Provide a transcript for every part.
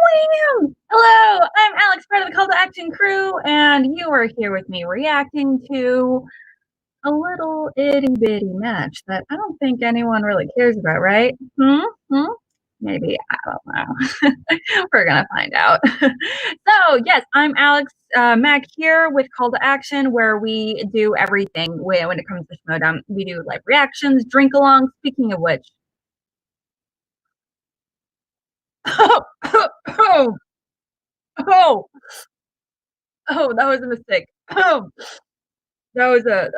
William! Hello, I'm Alex, part of the Call to Action crew, and you are here with me reacting to a little itty bitty match that I don't think anyone really cares about, right? Maybe, I don't know. We're gonna find out. So, yes, I'm Alex Mac here with Call to Action, where we do everything when it comes to Schmoedown. We do live reactions, drink along. Speaking of which, oh, oh, oh, that was a mistake. Oh, that was a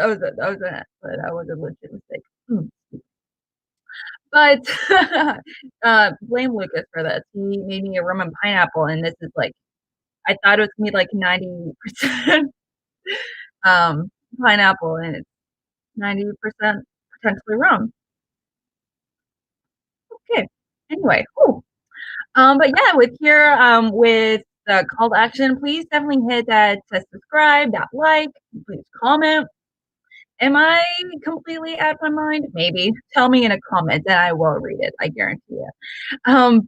legit mistake. But blame Lucas for this. He made me a rum and pineapple, and this is like I thought it was gonna be like 90% pineapple, and it's 90% potentially rum. Okay. Anyway, cool. But yeah, with the call to action, please definitely hit that subscribe, that like, please comment. Am I completely out of my mind? Maybe. Tell me in a comment and I will read it. I guarantee you.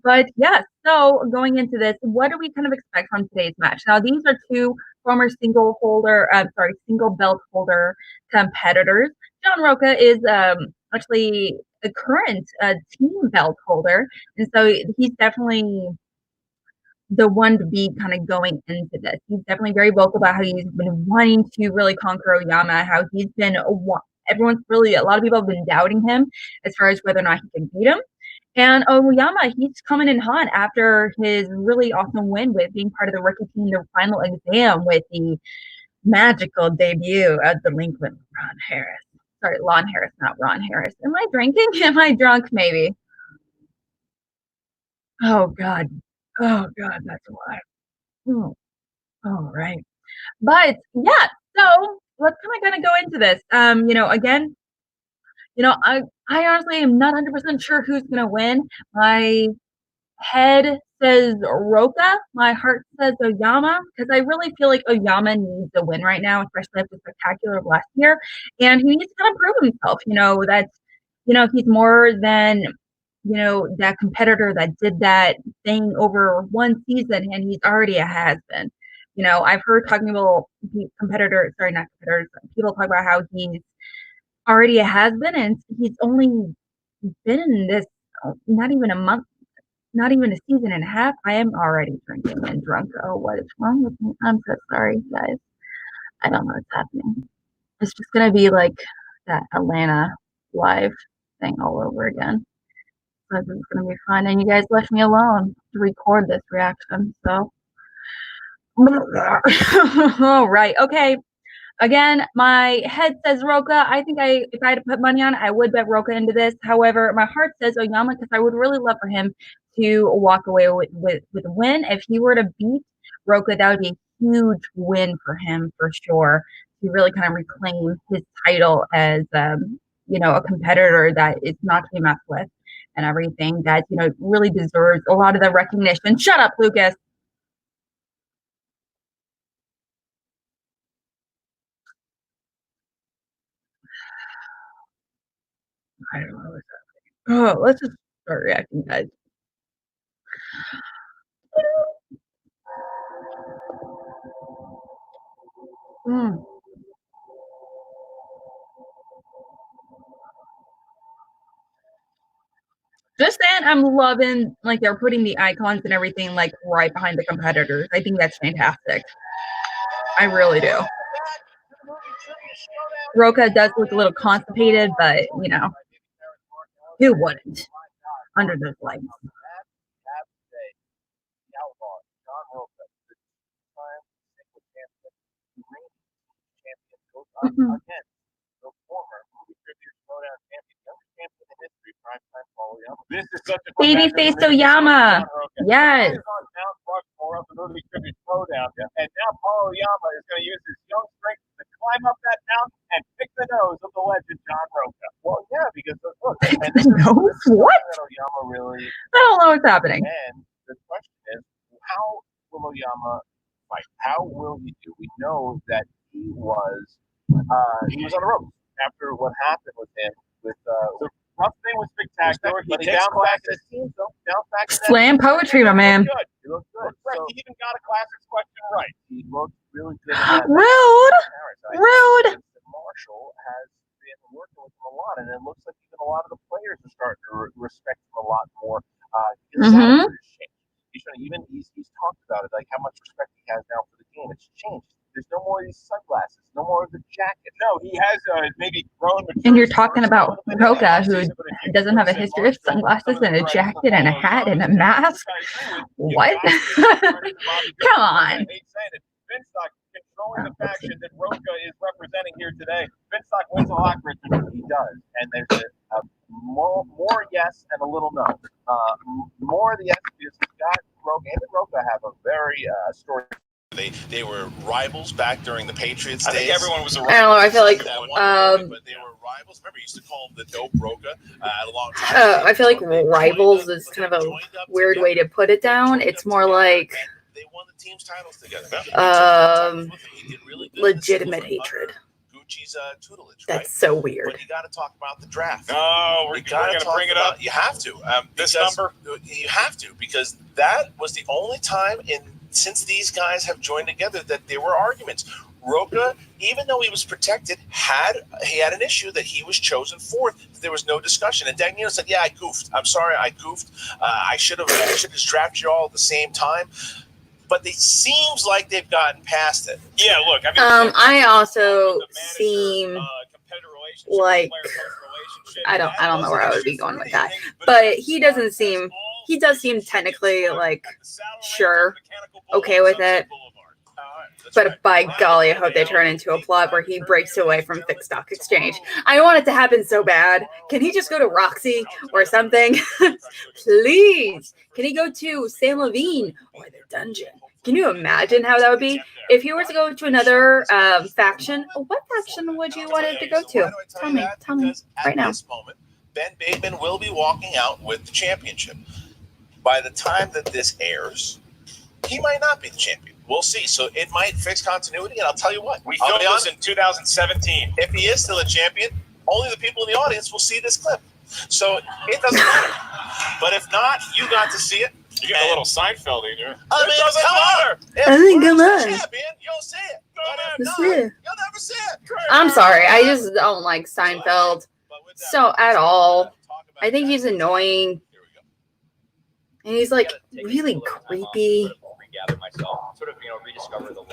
But yeah, so going into this, what do we kind of expect from today's match? Now, these are two former single belt holder competitors. John Rocha is actually a current team belt holder, and so he's definitely the one to be kind of going into this. He's definitely very vocal about how he's been wanting to really conquer Oyama, how he's been a lot of people have been doubting him as far as whether or not he can beat him. And Oyama, he's coming in hot after his really awesome win with being part of the rookie team, the final exam with the magical debut at the link with Ron Harris. Sorry, Lon Harris, not Ron Harris. Am I drinking? Am I drunk? Maybe. Oh God. Oh God, that's why. Oh, all right. But yeah, so let's kind of go into this. Again, I honestly am not 100% sure who's gonna win. My head says Rocha. My heart says Oyama because I really feel like Oyama needs a win right now, especially after the spectacular of last year, and he needs to kind of prove himself. He's more than that competitor that did that thing over one season, and he's already a has-been. I've heard talking about competitors, sorry, not competitors, people talk about how he's already a has-been, and he's only been in this not even a month, not even a season and a half. I am already drinking and drunk. Oh, what is wrong with me? I'm so sorry, guys. I don't know what's happening. It's just gonna be like that Atlanta live thing all over again. So this is gonna be fun. And you guys left me alone to record this reaction. So all right, okay. Again, my head says Rocha. I think if I had to put money on it, I would bet Rocha into this. However, my heart says Oyama because I would really love for him to walk away with a win. If he were to beat Rocha, that would be a huge win for him for sure, to really kind of reclaim his title as a competitor that is not to be messed with and everything that really deserves a lot of the recognition. Shut up, Lucas. I don't know what's happening. Oh, let's just start reacting, guys. Just saying, I'm loving like they're putting the icons and everything like right behind the competitors. I think that's fantastic. I really do. Rocha does look a little constipated, but who wouldn't under those lights? This is such a babyface Oyama. Yes. And now Paul Oyama is going to use his young strength to climb up that mountain and pick the nose of the legend John Rocha. Well, yeah, because look, pick the nose. What? Oyama really. I don't know what's happening. And the question is, how will Oyama fight? How will he do? We know that he was on the ropes after what happened with him with the rough thing was spectacular. He bounced back to his team, so bounced back. Slam poetry, my man. He looked good. Rude. Rude. Marshall has been working with him a lot, and it looks like even a lot of the players are starting to respect him a lot more. His attitude has changed. He's talked about it, like how much respect he has now for the game. It's changed. There's no more of these sunglasses, no more of the jacket. No, he has maybe grown. And you're talking about Rocha, who doesn't have a history of sunglasses and a jacket and a hat and a mask. What? Come on. Finstock controlling the faction that Rocha is representing here today. Finstock wins a lot, Richard. He does. And there's a more yes and a little no. More of the yes is Scott Rocha and Rocha have a very story. They were rivals back during the Patriots days. I think everyone was a rival. I don't know. I feel like but they were rivals. Remember, you used to call them the dope Rocha a long time. I feel like rivals is kind of a weird way to put it down. It's more like they won the team's titles together. Legitimate hatred. Gucci's tutelage. That's so weird. But you got to talk about the draft. Oh, we're going to bring it up. You have to. This number? You have to, because that was the only time since these guys have joined together that there were arguments. Rocha, even though he was protected, he had an issue that he was chosen fourth. There was no discussion. And Dagnino said, "Yeah, I goofed. I'm sorry, I goofed. I should have just drafted you all at the same time." But it seems like they've gotten past it. Yeah, look. I mean, I also seem like I don't know where I would be going with that, but he does seem technically like sure, okay with it. But by golly, I hope they turn into a plot where he breaks away from Finstock Exchange. I want it to happen so bad. Can he just go to Roxy or something? Please. Can he go to San Levine or the dungeon? Can you imagine how that would be? If he were to go to another faction, what faction would you want him to go to? Tell me right now. At this moment, Ben Bateman will be walking out with the championship. By the time that this airs, he might not be the champion. We'll see. So it might fix continuity, and I'll tell you what. We filmed this in 2017. If he is still a champion, only the people in the audience will see this clip. So it doesn't matter. But if not, you got to see it. You get a little Seinfeld in here. I mean, doesn't matter. I think come on. Champion, you'll see it. You'll never see it. I'm sorry. I just don't like Seinfeld so at all. I think he's annoying. And he's like really creepy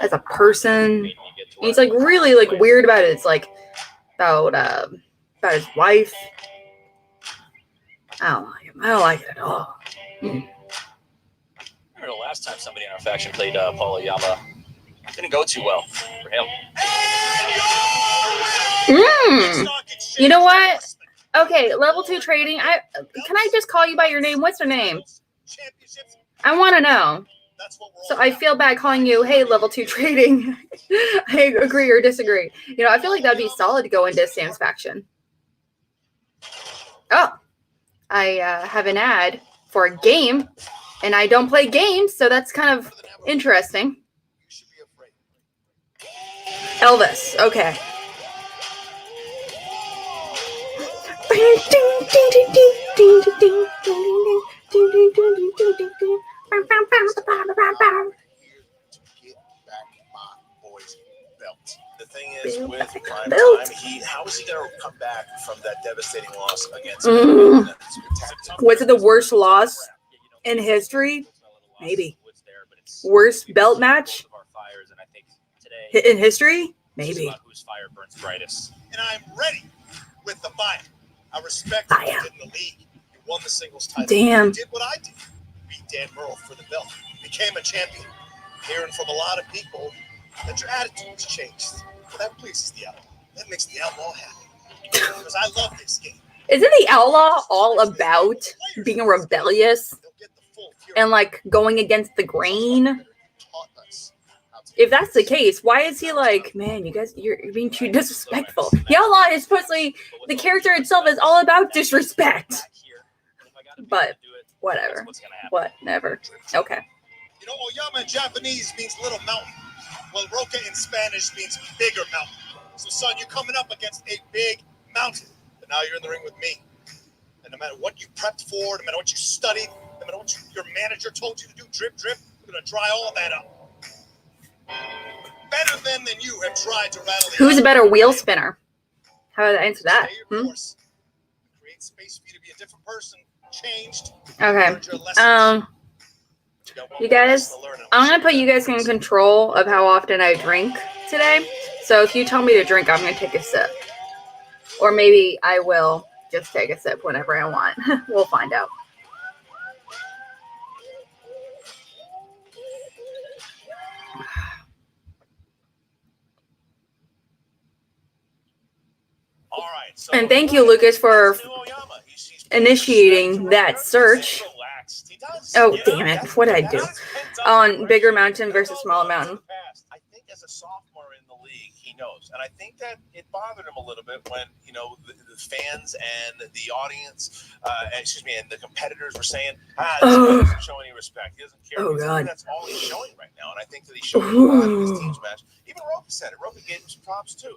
as a person. And he's like really like weird about it. It's like about his wife. I don't like him. I don't like it at all. I remember the last time somebody in our faction played Paul Oyama. It didn't go too well for him. You know what? Okay, level 2 trading. Can I just call you by your name? What's your name? I want to know. So I feel bad calling you, hey, level 2 trading. I agree or disagree. You know, I feel like that'd be solid to go into Sam's faction. Oh, I have an ad for a game, and I don't play games, so that's kind of interesting. Elvis, okay. The thing is, with Prime Time, how is he going to come back from that devastating loss against Was it the worst loss in history? Maybe. Worst belt match in history? Maybe. And I'm ready with the fight. I respect you in the league. You won the singles title. Damn. You did what I did. Beat Dan Murrell for the belt. Became a champion. Hearing from a lot of people that your attitude's changed. Well, that pleases the outlaw. That makes the outlaw happy. Because I love this game. Isn't the outlaw all about being rebellious and like going against the grain? If that's the case, why is he like, man, you guys, you're being too disrespectful? The outlaw is supposedly, the character itself is all about disrespect. But whatever. Whatever. Okay. You know, Oyama in Japanese means little mountain. Well, Rocha in Spanish means bigger mountain. So, son, you're coming up against a big mountain. But now you're in the ring with me. And no matter what you prepped for, no matter what you studied, no matter what your manager told you to do, drip, we're going to dry all that up. Ben better then than you have tried to rattle. Who's a better wheel spinner? How would I answer that? Create space for you to be a different person. Changed. Okay. You guys, I'm gonna put you guys in control of how often I drink today. So if you tell me to drink, I'm gonna take a sip. Or maybe I will just take a sip whenever I want. We'll find out. All right, so And thank you, Lucas, for initiating that search. Oh, damn it. What did I do? On Bigger Mountain versus Smaller Mountain. I think as a sophomore in the league, he knows. And I think that it bothered him a little bit when, you know, the fans and the audience, and the competitors were saying, this guy doesn't show any respect. He doesn't care. Oh, God. That's all he's showing right now. And I think that he's showing a lot in this team's match. Even Rocha said it. Rocha gave him some props, too.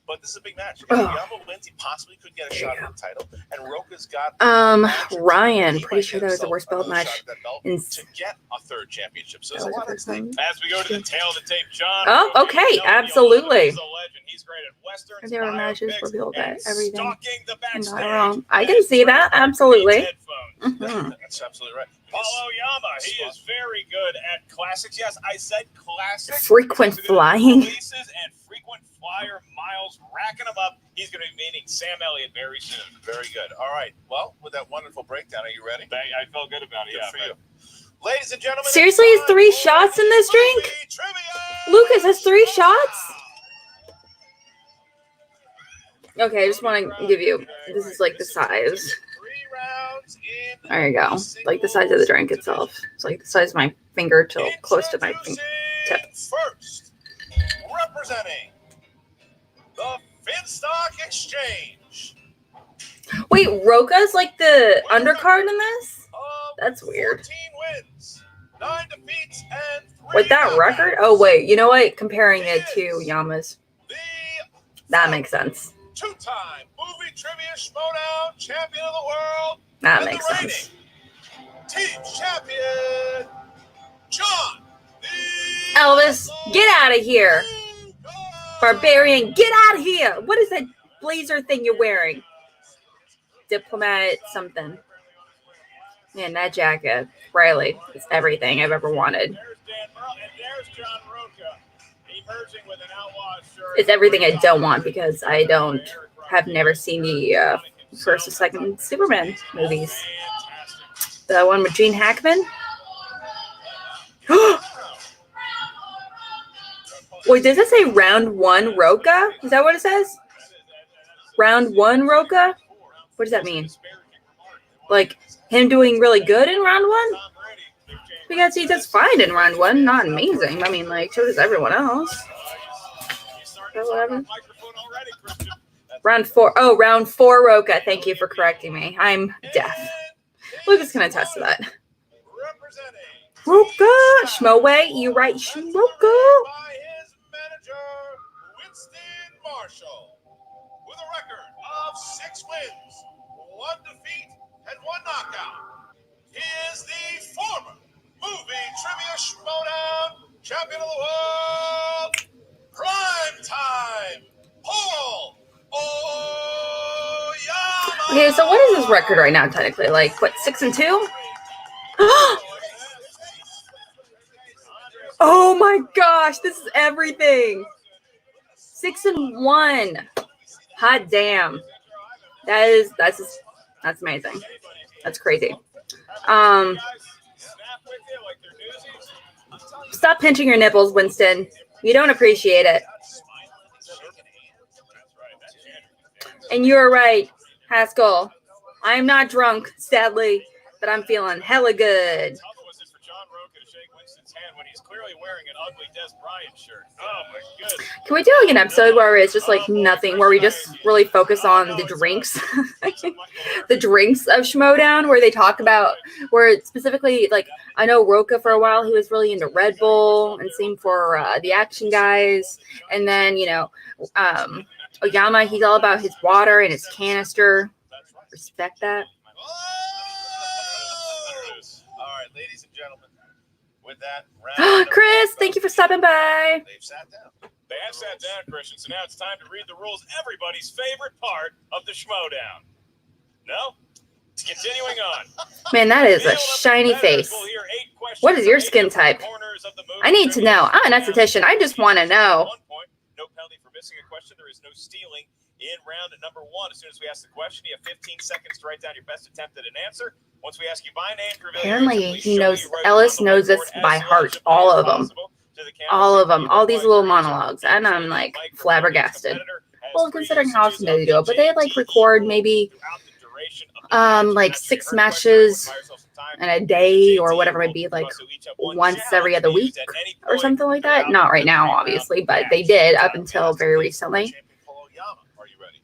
But this is a big match. If Oyama wins, he possibly could get a shot at the title. And Rocha's got Ryan, pretty sure that was the worst belt match to get a third championship. So there's a lot of things. As we go to the tail of the tape, John. Oh, okay, absolutely. He's a legend. He's great at Westerns, There were matches for people that everything. stalking the backstage. Not wrong. I can see that, absolutely. That's absolutely right. Paul Oyama, he is very good at classics. Yes, I said classics. Frequent flying. Releases and frequent flyer miles, racking them up. He's going to be meeting Sam Elliott very soon. Very good. All right. Well, with that wonderful breakdown, are you ready? I felt good about it. Good Yeah, for you. Ladies and gentlemen. Seriously, is 3 shots in this drink? Lucas, that's 3 shots? Okay, I just want to give you, this is like the size. There you go. Like the size of the drink itself. It's like the size of my finger till close to my tip. First, representing the Finstock Exchange. Wait, Rocha's like the undercard in this? That's weird. 14 wins, 9 defeats, and 3 With that record? Oh, wait. You know what? Comparing it to Yama's. That makes sense. 2-time movie trivia Schmodown champion of the world. That makes sense. Team champion, John Elvis, get out of here. Barbarian, get out of here. What is that blazer thing you're wearing? Diplomat something. Man, that jacket, Riley, is everything I've ever wanted. There's Dan Merle, and there's John Rocha emerging with an outlaw shirt. It's everything I don't want because I have never seen the first or second Superman movies. The one with Gene Hackman. Wait, does it say round 1 Rocha? Is that what it says? Round 1 Rocha? What does that mean? Like him doing really good in round 1? Because he does fine in round 1, not amazing. I mean, like, so does everyone else. Or whatever. Round 4. Oh, round 4 Rocha. Thank you for correcting me. I'm deaf. Lucas can attest to that. Rocha! Schmoe, you right, Schmoka. With a record of 6 wins, 1 defeat, and 1 knockout. He is the former movie trivia Schmodown champion of the world, Prime Time, Paul Oyama. Okay, so what is his record right now, technically? Like, what, 6-2? Oh my gosh, this is everything. 6-1. Hot damn. That's amazing. That's crazy. Stop pinching your nipples, Winston. You don't appreciate it. And you're right, Haskell. I am not drunk, sadly, but I'm feeling hella good. Can we do like an episode where it's just like nothing, where we just really focus on the drinks, the drinks of Schmodown, where they talk about, where it's specifically like, I know Rocha for a while, he was really into Red Bull, and same for the Action guys. And then, you know, Oyama, he's all about his water and his canister. Respect that. All right, ladies and gentlemen, with that round Chris, thank you for stopping by. they've sat down. They have sat down, Christian, so now it's time to read the rules. Everybody's favorite part of the Schmodown. No? Continuing on. Man, that is a shiny face. What is your skin type? I need to know. I'm an esthetician. I just want to know. No penalty for missing a question. There is no stealing in round number 1. As soon as we ask the question, you have 15 seconds to write down your best attempt at an answer. Once we ask you by name, apparently he knows. Ellis knows this by heart. All of them. All of them. All these little monologues. And I'm like flabbergasted. Well, considering how often they do it, but they like record maybe like 6 matches in a day or whatever it might be, like once every other week or something like that. Not right now, obviously, but they did up until very recently. Are you ready?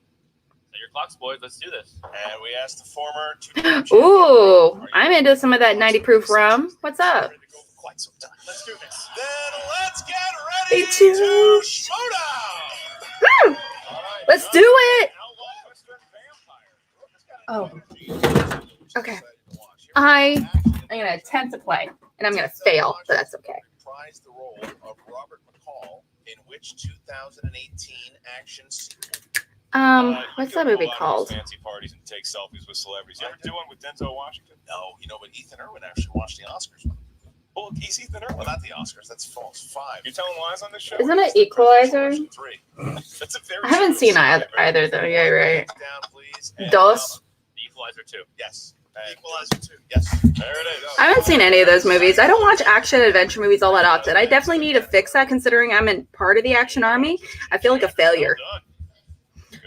Set your clocks, boys. Let's do this. And we asked the former 2-time champion. Ooh, I'm into some of that 90 proof rum. What's up? Let's do this. Then let's get ready Me too. to showdown. Woo! Let's do it. Oh, okay. I'm gonna attempt to play, and I'm gonna fail, but that's okay. Reprised the role of Robert McCall in which 2018 action sequel? What's that movie called? Fancy parties and take selfies with celebrities. You ever do one with Denzel Washington? No, but Ethan Irwin actually watched the Oscars. Well, he's Ethan Irwin. Well, not the Oscars. That's false. 5. You're telling lies on this show? Isn't it Equalizer? 3. That's a very I haven't seen either though. Yeah, right. Down, please. And Dos. Equalizer 2. Yes. Equalizer 2. Yes. There it is. I haven't seen any of those movies. I don't watch action adventure movies all that often. I definitely need to fix that considering I'm in part of the action army. I feel like a failure. Well done.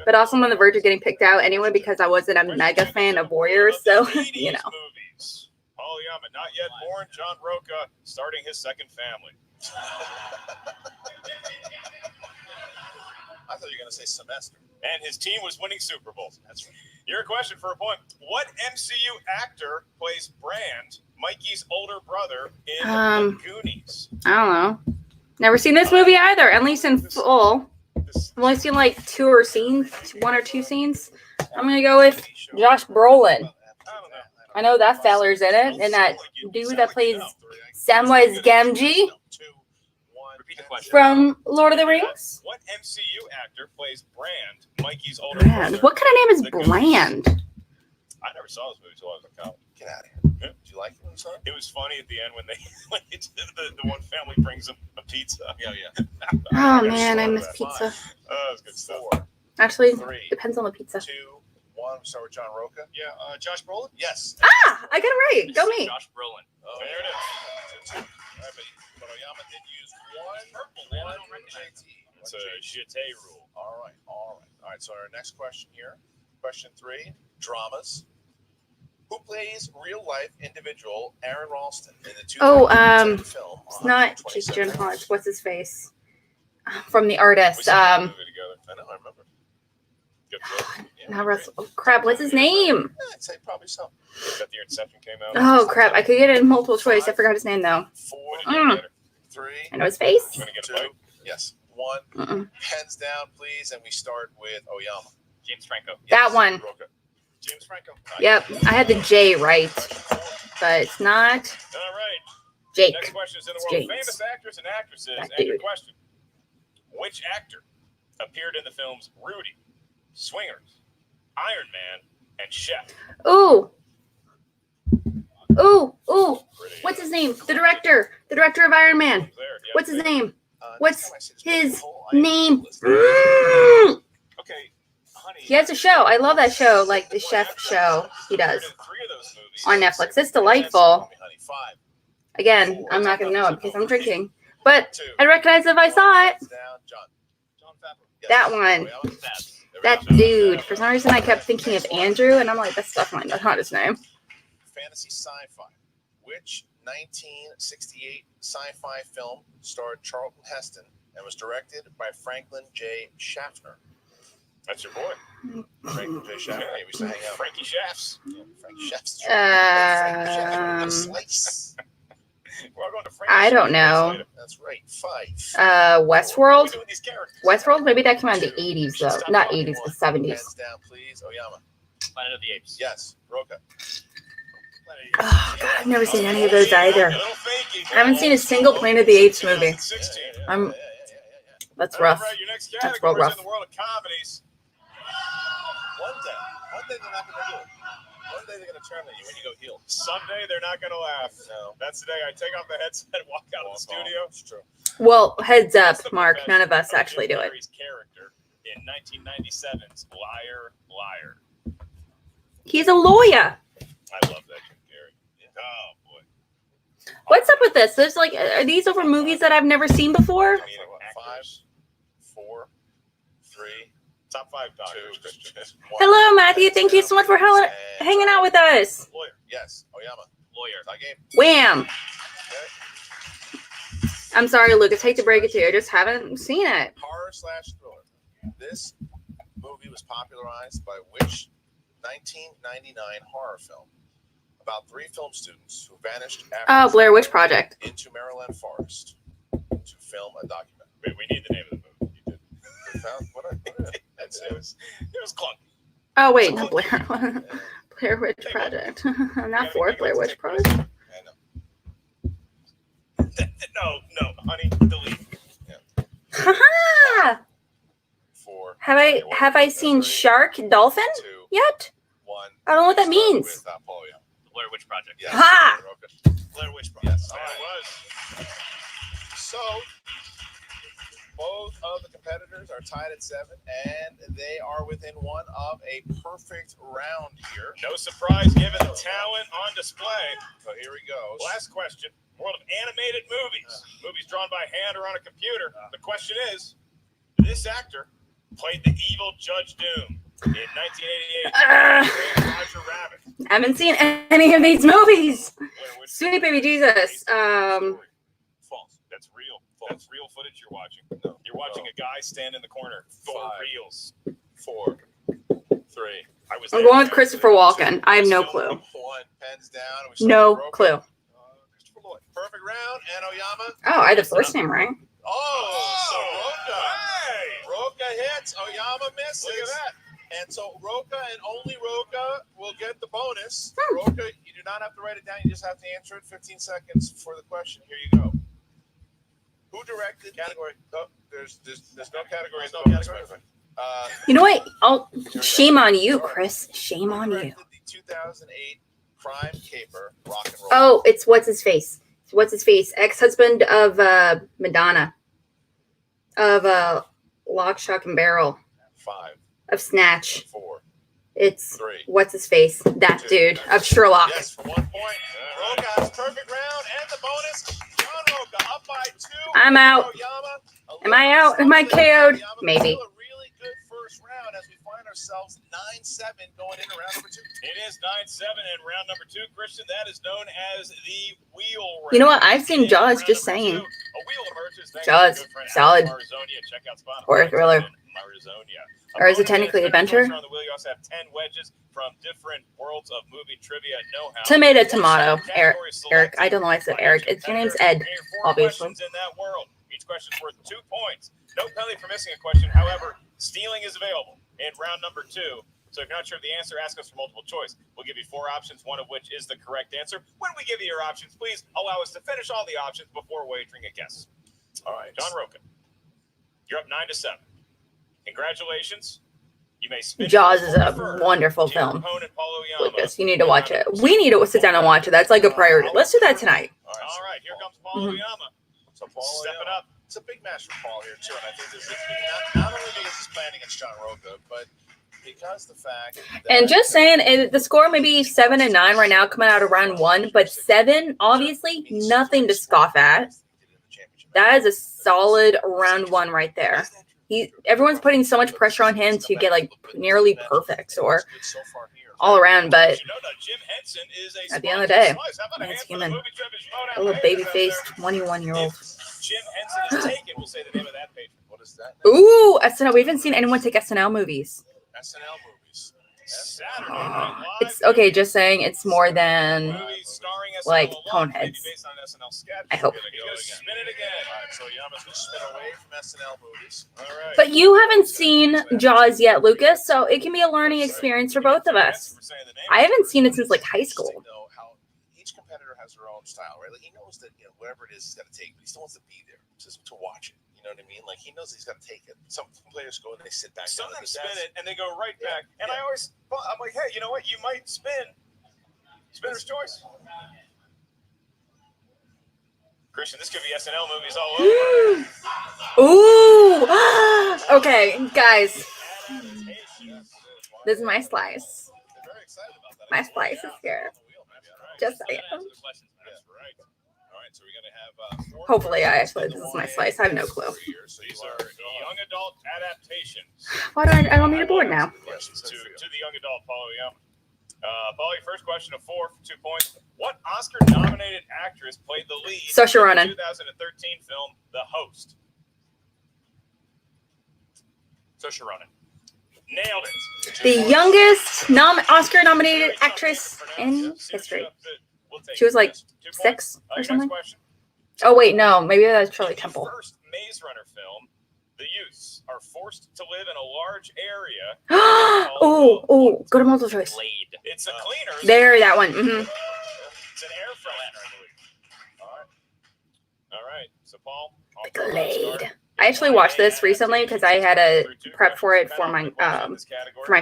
But also I'm on the verge of getting picked out anyway because I wasn't a mega fan of Warriors, so you know. Movies. Oyama, not yet born. John Rocha starting his second family. I thought you were going to say semester. And his team was winning Super Bowls. That's right. Your question for a point. What MCU actor plays Brand, Mikey's older brother, in The Goonies? I don't know. Never seen this movie either, at least in full. I've only seen like 1 or 2 scenes. I'm gonna go with Josh Brolin. I don't know. I know that feller's in it, and that dude that plays Samwise Gamgee Repeat the question. from Lord of the Rings. What MCU actor plays Brand, Mikey's older Brand. brother? What kind of name is The Goonies? Brand? I never saw this movie until I was in college. Get out of here. Yeah. Did you like it when you saw it? It was funny at the end when they did the one family brings them a pizza. Yeah. Oh man, I miss pizza. Oh, it was good stuff. 4, Actually, 3, depends on the pizza. 2, 1. We start with John Rocha. Yeah, Josh Brolin? Yes. Ah, I got it right. Go me. Josh Brolin. Oh, There it is. 2. All right, but Oyama did use one JT. It's a JT rule. All right. So our next question here. Question 3. Dramas. Who plays real-life individual Aaron Ralston in the 2010 film? It's not Jake Gyllenhaal. It's what's his face from The Artist. We saw that movie together. I know, I remember. Good film. Yeah, Not great. Russell. Oh, crap. What's his name? I'd say probably so. That the year Inception came out. Oh crap. I could get it in multiple choice. I forgot his name though. 4, What did you get better? 3, I know his face. You gonna get a 2. bite? Yes. 1. Mm-mm. Hands down, please, and we start with Oyama. James Franco. That one. Rocha. James Franco. Yep. I had the J right, but it's not All right. Jake. Next question is in the It's world of James. famous actors and actresses. That And your dude. question. Which actor appeared in the films Rudy, Swingers, Iron Man, and Chef? Ooh. What's his name? The director of Iron Man. There, yeah, What's his there. name? Next What's time I see this his whole item name? list. Okay, honey. He has a show. I love that show, like the chef show he does on Netflix. It's delightful. Honey, 5. Again, I'm not gonna know it because I'm drinking, but I recognize if I saw it. Hands down, John Favreau. Yes. That one. Oyama. That dude. For some reason, I kept thinking of Andrew, and I'm like, that's definitely not his name. Fantasy sci-fi. Which 1968 sci-fi film starred Charlton Heston and was directed by Franklin J. Schaffner? That's your boy. Franklin J. Schaffner. Yeah, we used to hang out. Frankie Shafts. Yeah, Frank Schaffner. Um, Slice. We're all going to Frankie I don't Shafts know. later. That's right. 5. Westworld. We're doing these characters. Westworld. Maybe that came out in the 80s though. Not 80s, but 70s. Hands down, please. Oyama. Planet of the Apes. Yes. Rocha. Oh god, I've never seen any of those either. Little fakey. I haven't seen a single Planet of the Apes movie. 16. I'm That's All rough. right, your next That's category real is in the world of comedies. One day they're not going to do it. One day they're going to turn on you when you go heel. Someday they're not going to laugh. No. That's the day I take off the headset and walk out of the studio. It's true. Well, heads up, What's the Mark. None of us profession actually Jim do it. Carrey's character in 1997's Liar, Liar. He's a lawyer. I love that Jim Carrey. Oh boy. What's up with this? There's like, are these over movies that I've never seen before? I mean, actors. 5, 4, 3, Top 5 doctors. 2. Hello, Matthew. Thank you so much for hanging out with us. Lawyer. Yes. Oyama. Lawyer. Tie game. Wham. Okay. I'm sorry, Lucas. Hate to break it to you. I just haven't seen it. Horror/thriller. This movie was popularized by which 1999 horror film about 3 film students who vanished after Oh, Blair Witch Project. into Maryland forest to film a documentary. Wait, we need the name of the movie. You did. We found what It was clunky. Oh, wait. No, Blair. Blair Witch Project. Not for Blair Witch Project. I know. No, honey, delete. Haha. 4. Have I seen Shark Dolphin 2, yet? 1. I don't know what that Start means. With, Paul Young. The Blair Witch Project. Yes. Ha! Blair Witch Project. Yes. All right. It was. So, both of the competitors are tied at 7, and they are within one of a perfect round here. No surprise given the talent on display. So here we go. Last question. World of animated movies. Movies drawn by hand or on a computer. The question is, this actor played the evil Judge Doom in 1988. Roger Rabbit. I haven't seen any of these movies. Blair Witch Sweet baby Jesus. False. That's real. That's real footage you're watching. No. You're watching a guy stand in the corner for 5, reals. 4, 3. I was I'm there. going with Christopher Walken. I have no clue. 1. Pens down. We start No with Rocha. clue. Christopher Lloyd. Perfect round. And Oyama. Oh, I had the first name right. So Rocha. Hey! Rocha hits. Oyama misses. Look at that. And so Rocha and only Rocha will get the bonus. Hmm. Rocha, you do not have to write it down. You just have to answer it. 15 seconds for the question. Here you go. Who directed category? Oh, there's no category. There's no bonus, category. my friend. You know what? Shame on you, Chris. Shame Who on you. directed the 2008 crime caper Rock and Roll? Oh, it's what's his face? What's his face? Ex-husband of Madonna. Of Lock, Shock, and Barrel. 5, Of Snatch. 4, It's 3. what's his face? That dude of Sherlock. Yes, for 1 point. Rocha has perfect round and the bonus. John Rocha up by 2. I'm out. Oyama, Am I out? Am I KO'd? Oyama, Maybe. still a really good first round as we find ourselves 9-7 going into round number 2. It is 9-7 and round number 2, Christian. That is known as the wheel round. You know what? I've seen In Jaws, round just number saying. 2, a wheel emerges. thanks Jaws, to good friend solid. Marizonia. Check out spot Horror thriller. Marizonia. Or is it technically adventure? On the wheel, you also have 10 wedges from different worlds of movie trivia know-how. Tomato. Eric. I don't know why I said Eric. Your name's Ed, obviously. In that world. Each question is worth 2 points. No penalty for missing a question. However, stealing is available in round number 2. So if you're not sure of the answer, ask us for multiple choice. We'll give you 4 options, one of which is the correct answer. When we give you your options, please allow us to finish all the options before wagering a guess. All right, John Rocha, you're up 9-7. Congratulations. You may spin. Jaws is a wonderful to your film. opponent, Paul Oyama. Lucas, you need to watch it. We need to sit down and watch it. That's like a priority. Let's do that tonight. All right, here comes Paul Oyama. So Paul Stepping Oyama. up. It's a big match for Paul here, too. And I think this is not only because he's playing against John Rocha, but because the fact that, And just saying, the score may be 7 and 9 right now, coming out of round 1, but 7, obviously, nothing to scoff at. That is a solid round 1 right there. Everyone's putting so much pressure on him to get like nearly perfect or all around, but at the end of the day, it's human. A little baby-faced 21-year-old. Jim Henson is taken. We'll say the name of that page. What is that? Ooh, SNL. We haven't seen anyone take SNL movies. SNL movies. Saturday Night Live. It's okay, just saying it's more than Movies starring SNL like alum, Coneheads. maybe based on an SNL sketch. I hope. He's gonna spin it again. All right, so Yama's going to spin away from SNL movies. All right. But you haven't seen Jaws yet, Lucas, so it can be a learning experience for both of us. I haven't seen it since like high school. Know how each competitor has their own style, right? Like he knows that whatever it is, he's got to take, but he still wants to be there just to watch it. You know what I mean? Like, he knows he's got to take it. Some players go and they sit back. Some of them spin it and they go right back. And I'm like, hey, you know what? You might spin. Spinner's choice. Christian, this could be SNL movies all Ooh. over. Okay, guys. This is my slice. They're very excited about that. My slice is here. Just saying. That's right. All right, so we're going to have Hopefully, this is my slice. I have no clue. These are young adult adaptations. Why do I don't need a board now? Questions to the young adult, Paulo. Paulo, your first question of 4 for 2 points. What Oscar-nominated actress played the lead Saoirse in Ronan. the 2013 film The Host? Saoirse Ronan. Nailed it. The youngest Oscar-nominated actress in history. She was like 6 or something. Oh wait, no, maybe that's Shirley Temple. The first Maze Runner film, the youths are forced to live in a large area. Oh, go to multiple choice. Blade. It's a cleaner. There, that one. It's an air freshener, I believe. All right. So Paul. Glade. I actually watched this recently because I had a prep for it for my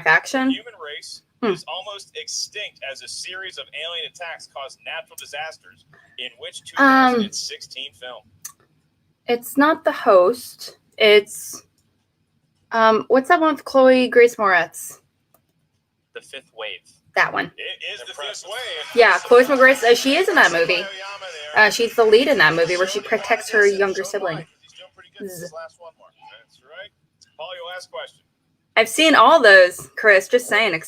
faction. The human race is almost extinct as a series of alien attacks caused natural disasters. In which 2016 film? It's not The Host. It's what's that one with Chloe Grace Moretz? The Fifth Wave. That one. It is the Fifth Wave. Yeah, Chloe Grace. She is in that movie. She's the lead in that movie where she protects her younger sibling. That's right. Paul, your last question. I've seen all those, Chris. Just saying. Young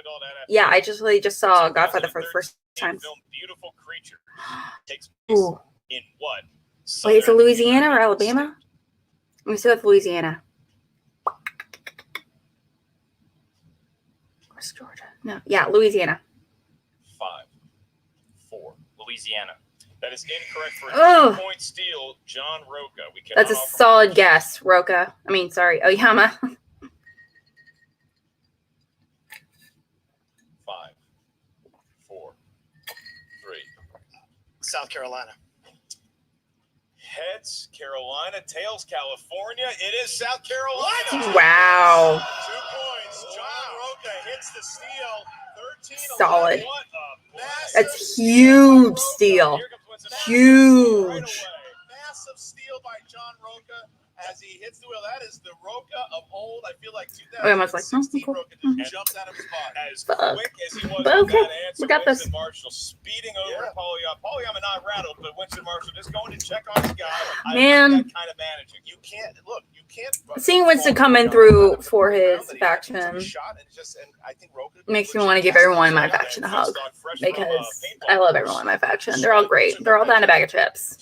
adult adaptation. Yeah, I just saw Godfather for the first time. Film Beautiful Creature takes place in what? Wait, is it Louisiana or Alabama? Let me see with Louisiana. Where's Georgia? No, yeah, Louisiana. 5, 4. Louisiana. That is incorrect for a 2-point steal, John Rocha. That's a solid guess, Rocha. Oyama. 5, 4, 3. South Carolina. Heads, Carolina. Tails, California. It is South Carolina. Wow. 2 points. John Rocha hits the steal. 13. Solid. What a That's huge steal. Huge. Massive steal by John Rocha as he hits the wheel. That is the Rocha of old. I feel like 2016 cool. Rocha just jumped out of his body. As quick as he was with Okay, that answer, we got this. Winston Marshall speeding over to Polyama. Polyama not rattled, but Winston Marshall just going to check on his guy. Man. That kind of managing. You can't. Seeing Winston coming through for his faction makes me want to give everyone in my faction a hug because I love everyone in my faction. They're all great. They're all down a bag of chips.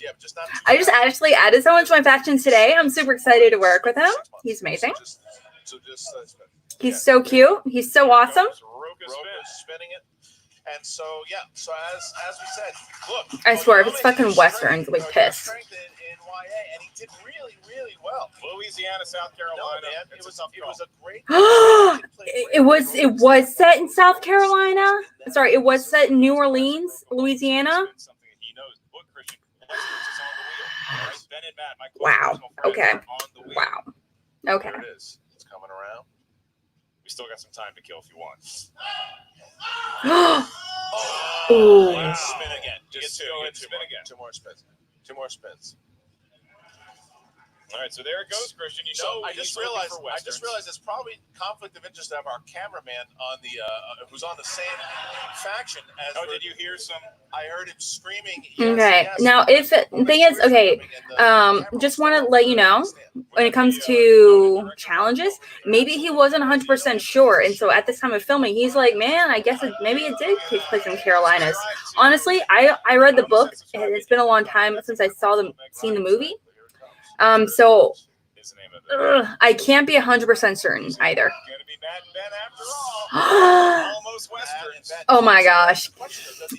I just actually added someone to my faction today. I'm super excited to work with him. He's amazing. He's so cute. He's so awesome. Spinning it. And so as we said, look. I swear, if it's fucking Westerns, I'll be pissed. And he did really, really well. Louisiana, South Carolina. No, man, it was a great. It was set in South Carolina. Sorry, it was set in New Orleans, Louisiana. Wow. Okay. Wow. Okay. There it is. It's coming around. We still got some time to kill if you want. Ooh. Spin again. Just go ahead and spin again. Two more spins. 2 more spins. All right, so there it goes, Christian. I just realized it's probably conflict of interest to have our cameraman on the who's on the same faction as. Oh, did you hear some? I heard him screaming. Okay. Now, if the thing is, okay, just want to let you know when it comes to challenges, maybe he wasn't 100% sure, and so at this time of filming, he's like, "Man, I guess maybe it did take place in Carolinas." Honestly, I read the book, and it's been a long time since I seen the movie. So I can't be 100% certain either. Oh my gosh,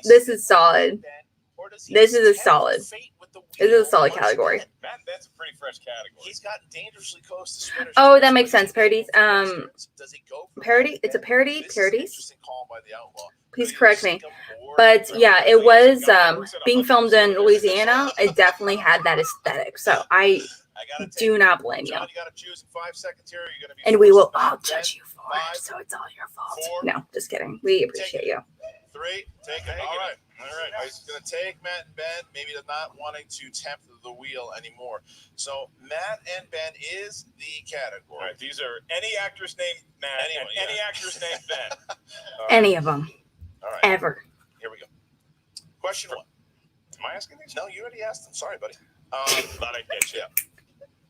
this is solid. This is a solid category. That's a pretty fresh category. He's gotten dangerously close to Spinner's. Oh, that makes sense. Parodies. Parody. It's a parody. Parodies. Please correct me. But yeah, it was being filmed in Louisiana. It definitely had that aesthetic. So I I gotta take Do not blame you. John, you gotta choose in 5 seconds here. You're gonna be And we forced will to all bet. judge you for it, 5, so it's all your fault. 4, No, just kidding. We appreciate you. 3, take it. All right. I was gonna take Matt and Ben. Maybe they're not wanting to tempt the wheel anymore. So Matt and Ben is the category. All right, these are any actress named Matt and any actress named Ben. Any of them. All right. Ever. Here we go. Question 1. Am I asking these? No, you already asked them. Sorry, buddy. Thought I'd get you.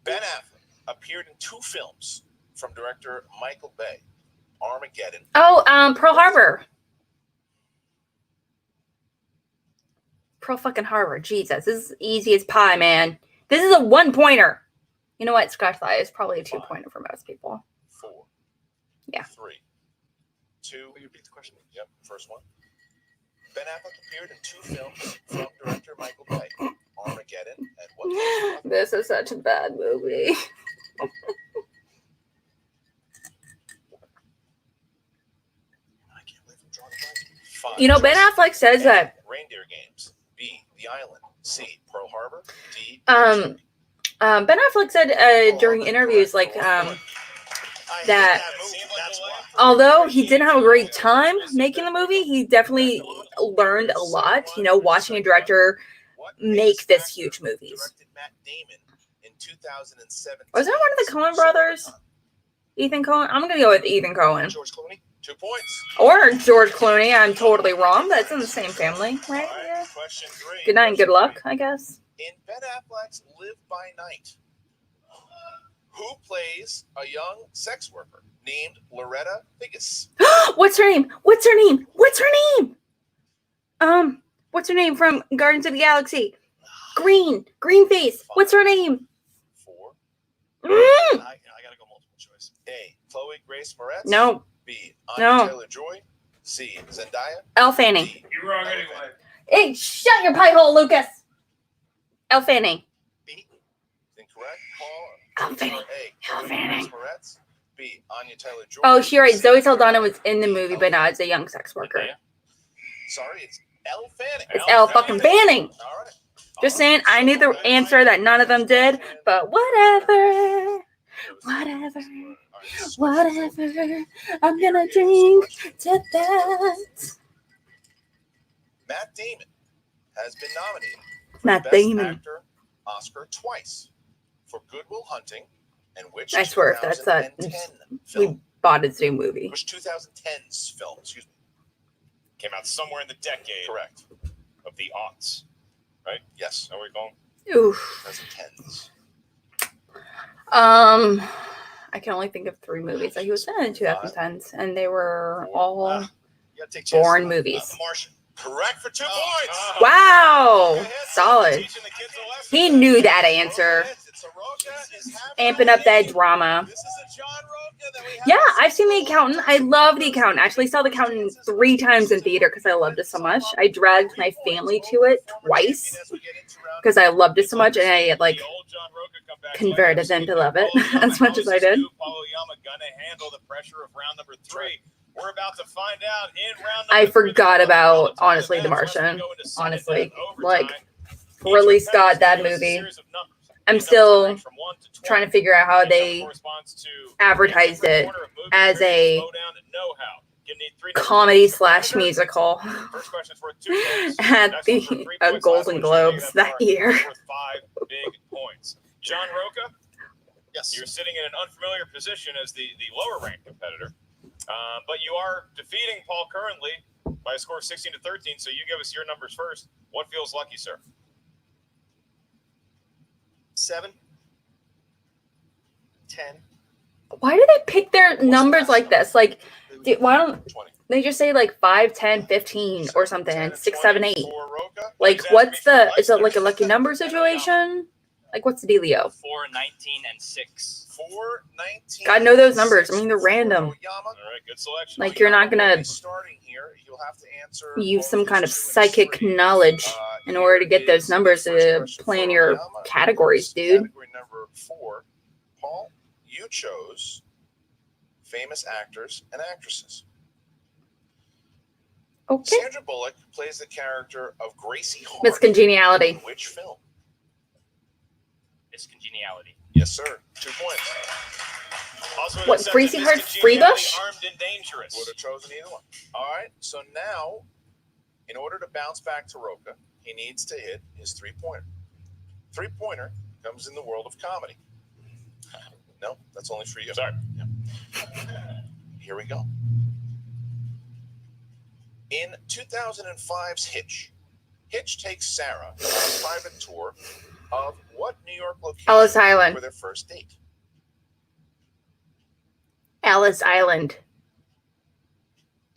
Ben Affleck appeared in 2 films from director Michael Bay. Armageddon. Oh, Pearl Harbor. Pearl fucking Harbor. Jesus, this is easy as pie, man. This is a 1-pointer. You know what? Scratch that. It's probably a 2-pointer for most people. 4. Yeah. 3. 2. Will you repeat the question? Yep. First one. Ben Affleck appeared in 2 films from director Michael Bay. Armageddon and what? This is such a bad movie. I can't believe I'm drawing a blank. 5. You know, Ben Affleck says that Reindeer Games. B. The Island. C. Pearl Harbor. D. Ben Affleck said during interviews like that although he didn't have a great time making the movie, he definitely learned a lot, you know, watching a director make this huge movies. Directed Matt Damon in 2007. Was that one of the Coen brothers? Ethan Coen? I'm gonna go with Ethan Coen. George Clooney. 2 points. Or George Clooney. I'm totally wrong, but it's in the same family, right? All right, Yeah. question 3. Good night and good luck, I guess. In Ben Affleck's Live by Night, who plays a young sex worker named Loretta Figgis? What's her name? What's her name? What's her name? What's her name from Guardians of the Galaxy? Green face. What's her name? 4. Mm. I gotta go multiple choice. A. Chloe Grace Moretz. No. B. No. Anya Taylor-Joy. C. Zendaya. Elle Fanning. D. You're wrong anyway. Hey, shut your pie hole, Lucas. Elle Fanning. B. Incorrect. Paul. Elle Fanning. A. Elle Chloe Fanning. Grace Moretz. B. Anya Taylor-Joy. Oh, you're right. C. Zoe Saldana was in the movie, but not as a young sex worker. Sorry, it's Elle Fanning. It's Elle fucking Fanning. All right. Just saying, I knew the answer that none of them did, but whatever. Whatever. Whatever. I'm gonna drink to that. Matt Damon has been nominated for Matt the Best Damon. Actor Oscar twice for Good Will Hunting and which I swear, if that's that, 2010 we film? bought its new movie. Which 2010's film? Excuse me. Came out somewhere in the decade Correct. of the aughts. Right? Yes. Are we going? Oof. 2010s. I can only think of 3 movies that he was in 2010s, and they were all You gotta take chances. foreign movies. The Martian. Correct for 2 points. Wow, solid. Teaching the kids a lesson. He knew that answer. Amping up that drama. This is a John Rocha that we have. Yeah, I've seen The Accountant. I love The Accountant. I actually saw The Accountant 3 times in theater because I loved it so much. I dragged my family to it twice because I loved it so much, and I like The old John Rocha comeback. converted them to love it as much as I did. Oyama gonna handle the pressure of round number 3. We're about to find out in round I number 3. forgot about, honestly, The Martian. Honestly, like, Ridley Scott, that movie. I'm still trying to figure out how they advertised it as a comedy / musical First question's worth 2 points. at Next the one's worth 3 points. Golden Last Globes one's that year. worth 5 big points. John Rocha, Yes. you're sitting in an unfamiliar position as the lower ranked competitor, but you are defeating Paul currently by a score of 16-13. So you give us your numbers first. What feels lucky, sir? 7. 10. Why do they pick their numbers like this? Like, why don't 20. they just say like 5, 10, 15 or something? 10, 6, 7, 8. for Rocha. Like, what's the? Is it like a lucky number situation? Like, what's the dealio? 4, 19, and 6. 4, 19. God know those numbers. I mean, they're random. Oyama. All right, good selection. Like, you're not gonna Starting here, you'll have to answer use some both kind of these 2 and psychic 3. knowledge in order to get Here those numbers is the first to question plan for your Oyama. categories, dude. Category number 4. Paul, you chose famous actors and actresses. Okay. Sandra Bullock plays the character of Gracie Hart. Miss Congeniality. in which film? It's Congeniality. Yes, sir. 2 points. Also, What, Freezing Heart, Freebush? Armed and dangerous. Would have chosen either one. All right. So now, in order to bounce back to Rocha, he needs to hit his 3-pointer. 3-pointer comes in the world of comedy. No, that's only for you. Sorry. Yeah. Here we go. In 2005's Hitch, Hitch takes Sarah on a private tour of what New York location Ellis Island. for their first date? Ellis Island.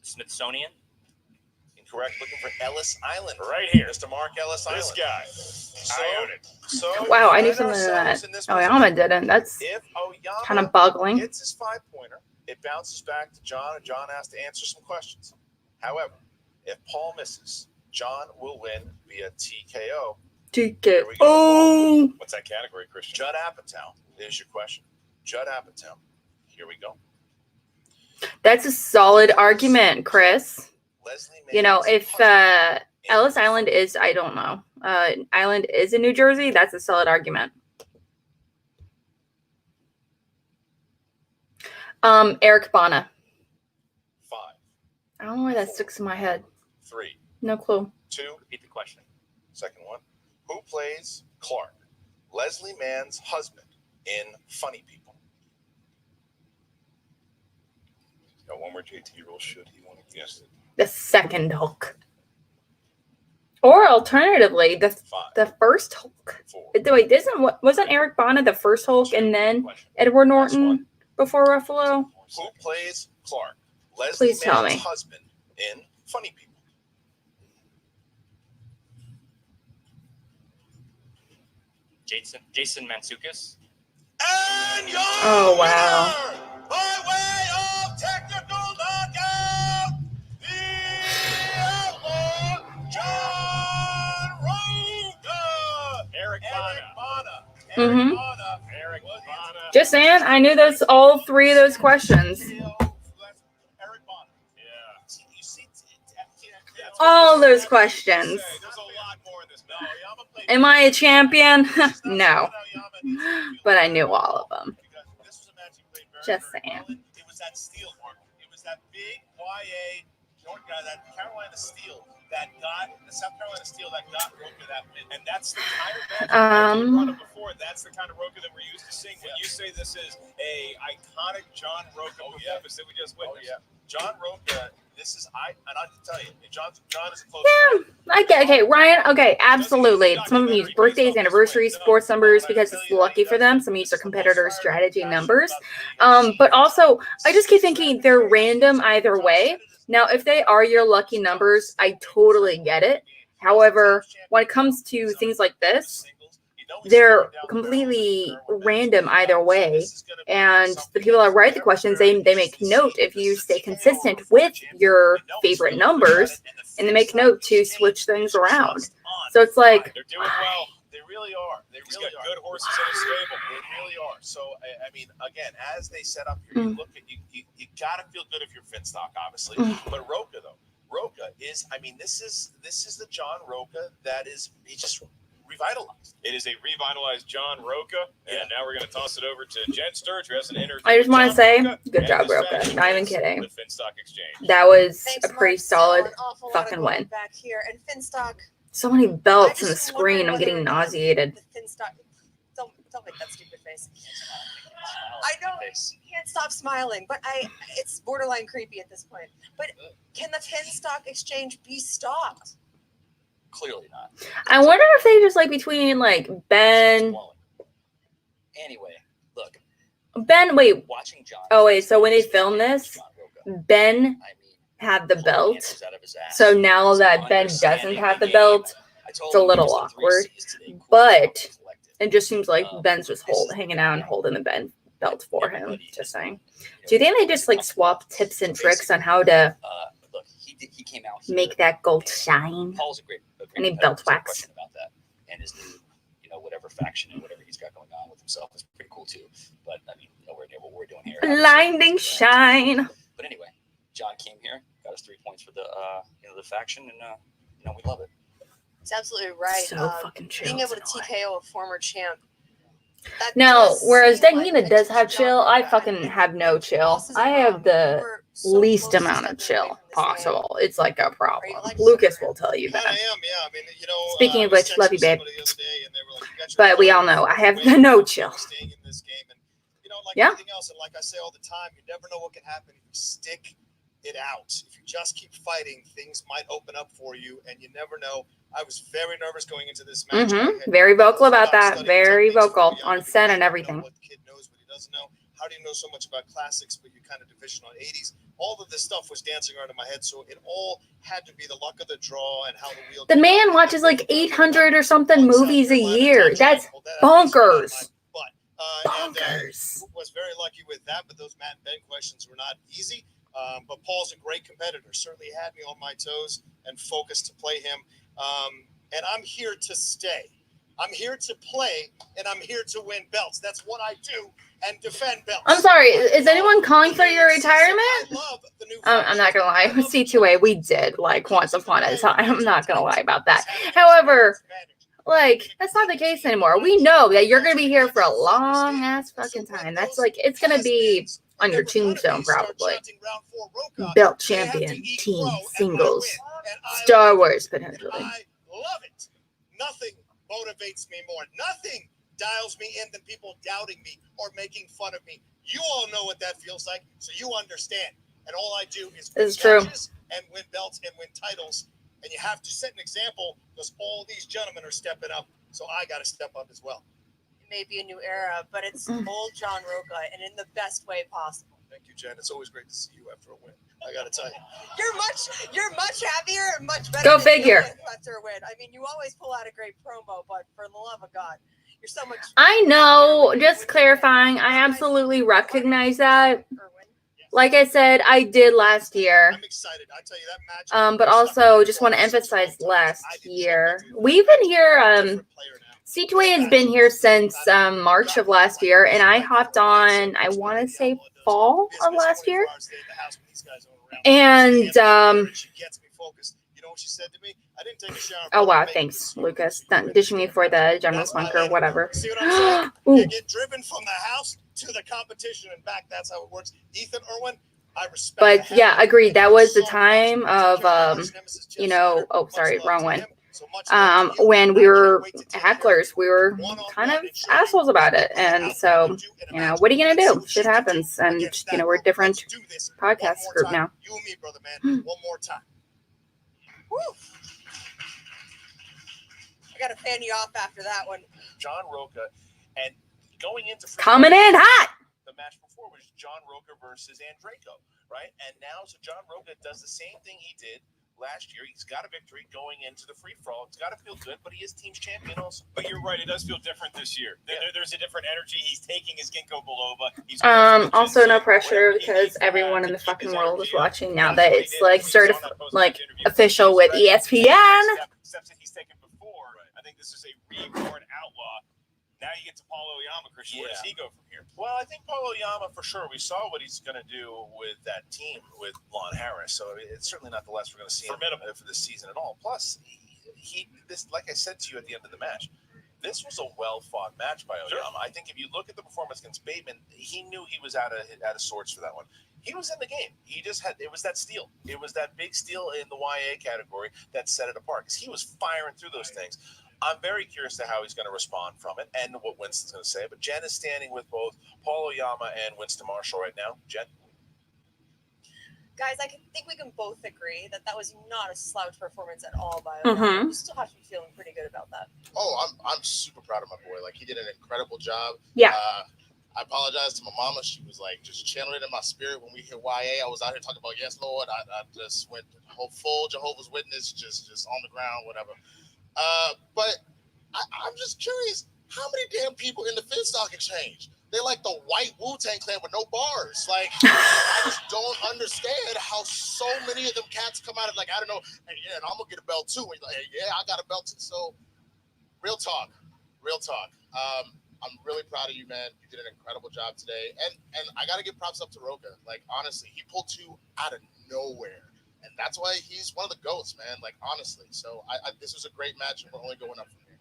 Smithsonian. Incorrect. Looking for Ellis Island. Right here. Mr. Mark Ellis Island. This guy. So, I own it. So Wow, I knew find something of ourselves that. in this Oyama position. didn't. That's If Oyama kind of boggling. hits his 5-pointer, it bounces back to John, and John has to answer some questions. However, if Paul misses, John will win via TKO. TK. Oh. What's that category, Christian? Judd Apatow is your question. Judd Apatow. Here we go. That's a solid argument, Chris. Leslie You know, Mann's if husband in Ellis Island is, I don't know, Island is in New Jersey, that's a solid argument. Eric Bana. 5, I don't know why that sticks in my head. 3, No clue. 2, Repeat the question. second one. Who plays Clark, Leslie Mann's husband, in Funny People? Got one more JT rule. Should he want to guess it? The second Hulk. Or alternatively, the 5, first Hulk. 4, Wasn't Eric Bana the first Hulk and then Question. Edward Norton before Ruffalo? Who plays Clark, Leslie Please tell Mann's me. husband, in Funny People? Jason Mantzoukas. And your Oh, wow. winner, by way of technical knockout, the outlaw, John Rocha. Eric Bana. Mhm. Bana. Eric Bana. Just saying, I knew those all three of those questions. Eric Bana. Yeah. You see, All those questions. There's a lot more in this. No, Oyama played- Am I a champion? That's not No, what Oyama needs to do. but I knew all of them. Because this was a match he played very, Just very saying. well in. It was that steel mark. It was that big YA North guy, that Carolina steel that got the South Carolina steel that got Rocha that win. And that's the kind of match we brought up before. That's the kind of Rocha that we're used to seeing. When you say this is a iconic John Rocha performance that we just Oh witnessed. yeah, John Rocha. This is I have to tell you, John is a close. Yeah, I get. Okay, Ryan. Okay, absolutely. Some of them use birthdays, anniversaries, sports numbers because it's lucky for them. Some use their competitor strategy numbers. But also, I just keep thinking they're random either way. Now, if they are your lucky numbers, I totally get it. However, when it comes to things like this, they're completely random either way. And the people that write the questions, they make note if you stay consistent with your favorite numbers, and they make note to switch things around. So it's like, They're doing well. They really are. They He's really got are. good horses in his stable. They really are. So I mean, again, as they set up here, you look at you gotta feel good if you're Finstock, obviously. But Rocha though, Rocha is. I mean, this is the John Rocha that is. He just revitalized. It is a revitalized John Rocha. And now we're going to toss it over to Jen Sturge, who has an interview. I just with want John to say, Rocha good and job, his Rocha. faction Not even friends kidding. with Finstock Exchange. That was Thanks, a pretty Mark. solid Still an awful lot fucking of win. gold back here. And Finstock, So many belts I on the just screen. wonder I'm getting whether nauseated. the Finstock, don't make that stupid face. I know you can't stop smiling, but it's borderline creepy at this point. But can the Finstock Exchange be stopped? Clearly not. I wonder if they just like between like Ben. Anyway, look, Ben, wait. watching John. Oh, wait, so when they filmed this, John Rocha, Ben I mean, had the pulling belt. answers out of his ass. So now that He's Ben doesn't understanding have the game. belt, I told it's a him little he was the three awkward, C's today, cool, but collected. it just seems like Ben's just This is hanging the out and guy. holding the Ben belt for him. Everybody Just saying. you Do you know, think they just like swap tips and tricks on how to Look, he came out here, make that gold and shine? Paul's a great I need competitor, belt there's no wax. question about that. And his new, whatever faction and whatever he's got going on with himself is pretty cool too. But I mean, nowhere near what we're doing here. Blinding shine. But anyway, John came here, got us 3 points for the the faction, and we love it. It's absolutely right. So fucking chill. Being able to TKO a former champ That Now, does whereas seem like Dangina a does have John chill, Rocha I act. fucking have no chill. Bosses I in have Rom, the you were so least close to amount of stepping away chill from this man. possible. It's like a Are you problem. like Lucas somewhere? will tell you Kind that. of am, yeah. I mean, you know. Speaking I of was which, love texting you, babe. somebody the other day, and they were like, "You got your But we all phone know I further have away no from chill. staying in this game, and you know, like Yeah. anything else, and like I say all the time, you never know what can happen if you stick it out. If you just keep fighting, things might open up for you, and you never know. I was very nervous going into this match. Very vocal about that. Studying Very techniques of vocal Oyama on because set you and never know everything. what the kid knows, what he doesn't know. How do you know so much about classics, but you kind of division on 80s? All of this stuff was dancing around in my head, so it all had to be the luck of the draw and how the wheel. The man watches like 800 or something movies a year. That's bonkers. Bonkers. Was very lucky with that, but those Matt and Ben questions were not easy. But Paul's a great competitor. Certainly had me on my toes and focused to play him. And I'm here to stay. I'm here to play, and I'm here to win belts. That's what I do, and defend belts. I'm sorry. Is anyone calling for your retirement? I'm not gonna lie. C2A, we did like once upon a time. I'm not gonna lie about that. However, like that's not the case anymore. We know that you're gonna be here for a long ass fucking time. That's like it's gonna be on your tombstone probably. Belt champion, team, singles, Star Wars potentially. I love it. Nothing motivates me more. Nothing dials me in than people doubting me or making fun of me. You all know what that feels like, so you understand. And all I do is win matches and win belts and win titles. And you have to set an example because all these gentlemen are stepping up, so I got to step up as well. It may be a new era, but it's old John Rocha, and in the best way possible. Thank you, Jen. It's always great to see you after a win. I got to tell you. You're much happier and much better. Go figure. After a win. I mean, you always pull out a great promo, but for the love of God, you're so much. I know. Just clarifying. I absolutely recognize that. Like I said, I did last year. I'm excited. I tell you that match. But also just want to emphasize last year. We've been here. C2A has been here since March of last year, and I hopped on, I want to say fall of last year. And oh wow, thanks, Lucas. Dishing me for the generous link or whatever. You get driven from the house to the competition and back. That's how it works. Ethan Irwin, I respect. But yeah, agreed. That was the time of you know, oh sorry, wrong one. When we were hecklers, we were kind of assholes about it. And so, you know, what are you going to do? Shit happens. And, you know, we're a different podcast group now. You and me, brother, man. One more time. Woo. I got to fan you off after that one. John Rocha, and going into coming in hot. The match before was John Rocha versus Andreyko, right? And now, so John Rocha does the same thing he did last year. He's got a victory going into the free for all. It's got to feel good, but he is team's champion also. But you're right, it does feel different this year. There's a different energy. He's taking his ginkgo biloba. Also no pressure because everyone in the fucking world is watching now that it's like like official with ESPN. Steps that he's taken before. I think this is a reborn outlaw. Now you get to Paul Oyama, Christian. Where does he go from here? Well, I think Paul Oyama, for sure, we saw what he's going to do with that team with Lon Harris. So it's certainly not the last we're going to see him for this season at all. Plus, this, like I said to you at the end of the match, this was a well-fought match by Oyama. Sure. I think if you look at the performance against Bateman, he knew he was out of sorts for that one. He was in the game. He just had, it was that steal. It was that big steal in the YA category that set it apart because he was firing through those things. I'm very curious to how he's going to respond from it and what Winston's going to say. But Jen is standing with both Paul Oyama and Winston Marshall right now. Jen? Guys, I think we can both agree that that was not a slouch performance at all by Oyama. You still have to be feeling pretty good about that. Oh, I'm super proud of my boy. Like, he did an incredible job. Yeah. I apologize to my mama. She was like just channeling it in my spirit when we hit YA. I was out here talking about, yes, Lord. I just went full Jehovah's Witness, just on the ground, whatever. But I'm just curious, how many damn people in the Finstock Exchange? They're like the white Wu-Tang Clan with no bars. Like, I just don't understand how so many of them cats come out of, like, I don't know, hey, yeah, and I'm going to get a belt too. And you're like, hey, yeah, I got a belt too. So, real talk. I'm really proud of you, man. You did an incredible job today. And I got to give props up to Rocha. Like, honestly, he pulled two out of nowhere. And that's why he's one of the GOATs, man. Like, honestly. So, this was a great match, and we're only going up from here.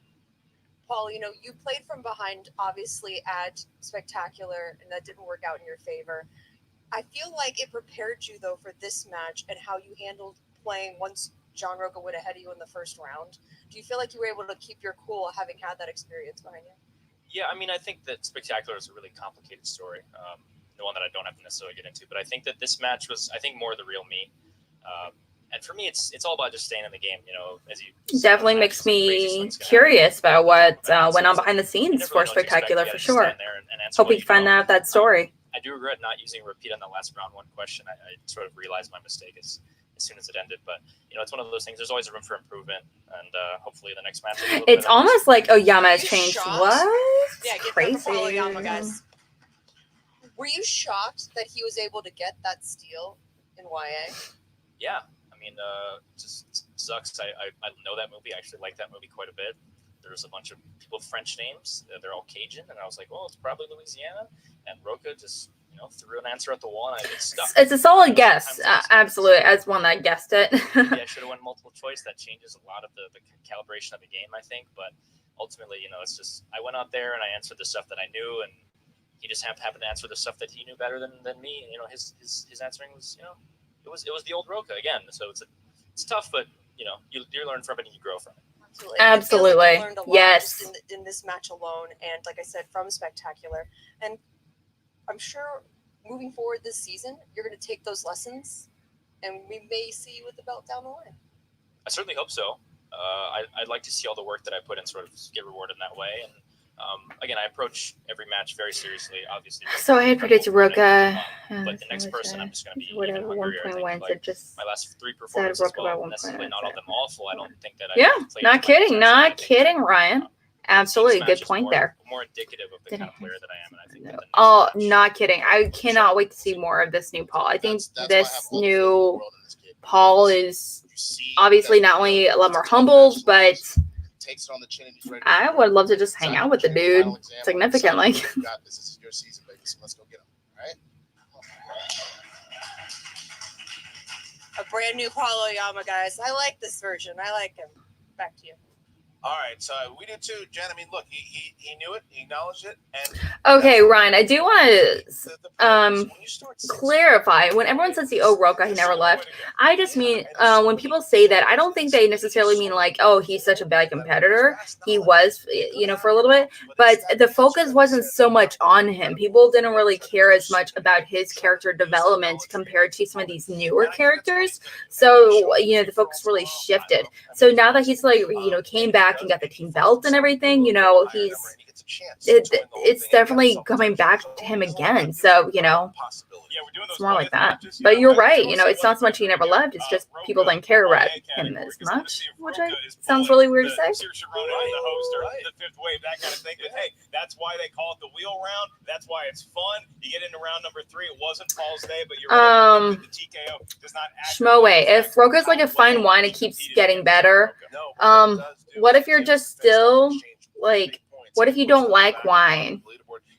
Paul, you played from behind, obviously, at Spectacular, and that didn't work out in your favor. I feel like it prepared you, though, for this match and how you handled playing once John Rocha went ahead of you in the first round. Do you feel like you were able to keep your cool having had that experience behind you? Yeah, I mean, I think that Spectacular is a really complicated story, the one that I don't have to necessarily get into. But I think that this match was, I think, more the real me. And for me, it's all about just staying in the game. As you definitely makes me curious about what went on behind the scenes for Spectacular for sure. Hope we can find out that story. I do regret not using repeat on the last round one question. I sort of realized my mistake as soon as it ended. But it's one of those things. There's always room for improvement, and hopefully the next match. It's almost like Oyama has changed. What? Yeah, crazy. Oyama, guys. Were you shocked that he was able to get that steal in YA? Yeah, I mean, just sucks. I know that movie. I actually like that movie quite a bit. There's a bunch of people with French names. They're all Cajun, and I was like, well, it's probably Louisiana. And Rocha just threw an answer at the wall, and I get stuck. It's a solid guess. Absolutely, as one that guessed it. Maybe I should have won multiple choice. That changes a lot of the calibration of the game, I think. But ultimately, it's just I went out there and I answered the stuff that I knew, and he just happened to answer the stuff that he knew better than me. And, his answering was it was the old Rocha again. So it's tough, but you learn from it and you grow from it. Absolutely. Like you learned a lot yes. just in this match alone, and like I said, from Spectacular. And I'm sure moving forward this season, you're going to take those lessons, and we may see you with the belt down the line. I certainly hope so. I'd like to see all the work that I put in sort of get rewarded in that way. And again, I approach every match very seriously, obviously. So I had predicted Rocha. But the next person, I'm just going to be whatever. 1 point wins. It just my last 3 performances, well, necessarily not all of them awful. I don't think that. Not kidding, Ryan. Absolutely, good point there. More indicative of the kind of player that I am, and I think. No. Oh, not kidding! I cannot wait to see more of this new Paul. I think this new Paul is obviously not only a lot more humbled, but I would love to just hang out with the dude significantly. This is your season, baby. So let's go get him. All right. A brand new Paul Oyama, guys. I like this version. I like him. Back to you. All right, so we did too, Jen. I mean, look, he knew it, he acknowledged it, and okay, Ryan, I do want to clarify. When everyone says the Rocha, he never left. I just mean when people say that, I don't think they necessarily mean like, oh, he's such a bad competitor. He was, for a little bit, but the focus wasn't so much on him. People didn't really care as much about his character development compared to some of these newer characters. So the focus really shifted. So now that he's like, came back and got the team belt and everything, it's definitely coming back to him again. So, it's more like that. But you're right. It's not so much he never left. It's just people don't care about him as much, which sounds really weird to say. The host or the fifth wave, that kind of thing. But hey, that's why they call it the wheel round. That's why it's fun. You get into round number 3. It wasn't Paul's day, but you're right. The TKO does not Schmoe, if Rocha's like a fine wine, it keeps getting better. What if you're just still like, what if you don't like wine?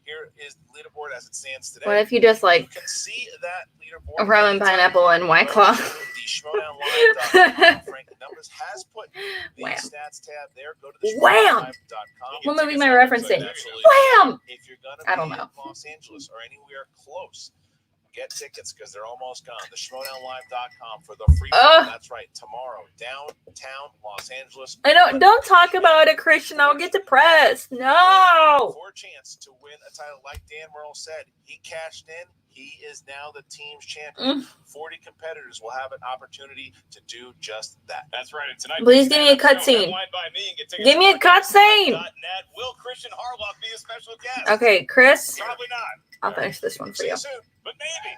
Here is the leaderboard as it stands today. What if you just like you can see that leaderboard rum and pineapple and White Claw? Frank Numbers has put the stats tab there. Go to the Wham! What movie am I referencing? Wham! If you're gonna I don't be know. in Los Angeles or anywhere close, get tickets because they're almost gone. The schmodownlive.com for the free. That's right. Tomorrow, downtown Los Angeles. I don't talk about it, Christian. I'll get depressed. No. For a chance to win a title, like Dan Merle said, he cashed in. He is now the team's champion. 40 competitors will have an opportunity to do just that. That's right. And tonight, please give me a cutscene. Give me a cutscene. Will Christian Harloff be a special guest? Okay, Chris. Probably not. I'll finish this one for See you. you soon, but maybe.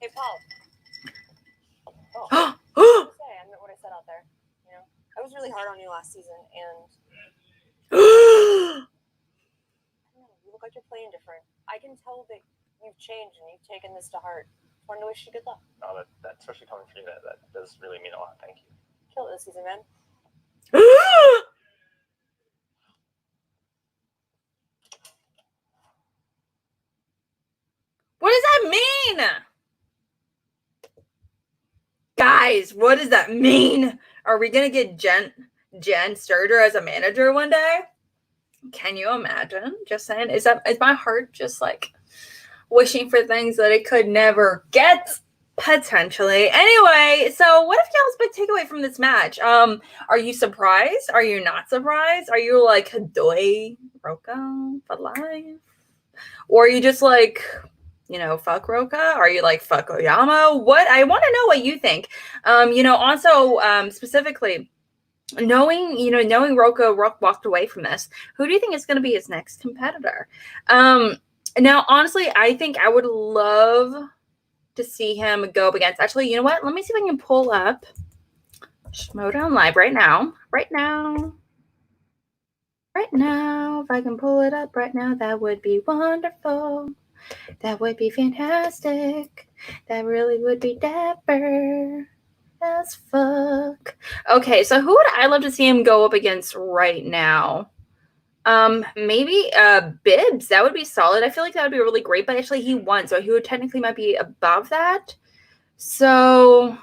Hey, Paul. Oh. I meant what I said out there. I was really hard on you last season, and you look like you're playing different. I can tell that you've changed and you've taken this to heart. I wanted to wish you good luck. No, that especially coming from you, that does really mean a lot. Thank you. Kill it this season, man. What does that mean? Guys, what does that mean? Are we gonna get Jen Sturger as a manager one day? Can you imagine? Just saying. Is my heart just like wishing for things that it could never get? Potentially. Anyway, so what if y'all's big takeaway from this match? Are you surprised? Are you not surprised? Are you like Doi Rocha for life? Or are you just like, fuck Rocha? Are you like fuck Oyama? What? I want to know what you think. Also specifically knowing Rocha walked away from this, who do you think is going to be his next competitor? Now, honestly, I think I would love to see him go up against. Actually, you know what? Let me see if I can pull up Schmodown Live right now. Right now. If I can pull it up right now, that would be wonderful. That would be fantastic. That really would be dapper as fuck. Okay, so who would I love to see him go up against right now? Maybe Bibbs. That would be solid. I feel like that would be really great, but actually he won, so he would technically might be above that. So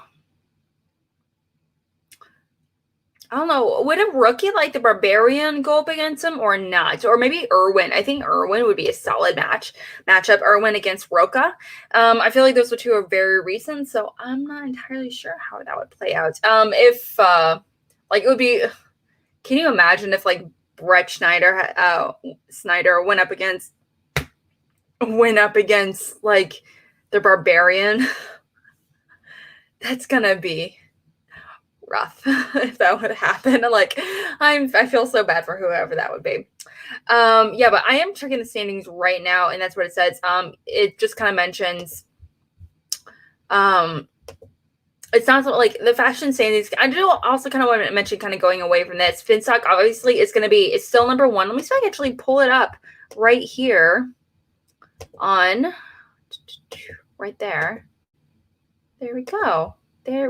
I don't know. Would a rookie like the Barbarian go up against him or not? Or maybe Irwin. I think Irwin would be a solid matchup. Irwin against Rocha. I feel like those two are very recent, so I'm not entirely sure how that would play out. If it would be. Can you imagine if like Brett Snyder went up against like the Barbarian? That's gonna be rough if that would happen. Like I feel so bad for whoever that would be. Yeah, but I am checking the standings right now, and that's what it says. It just kind of mentions it's not so, like the fashion standings. I do also kind of want to mention, kind of going away from this, Finstock obviously is going to be, it's still number one. Let me see if I can actually pull it up right here on right there. There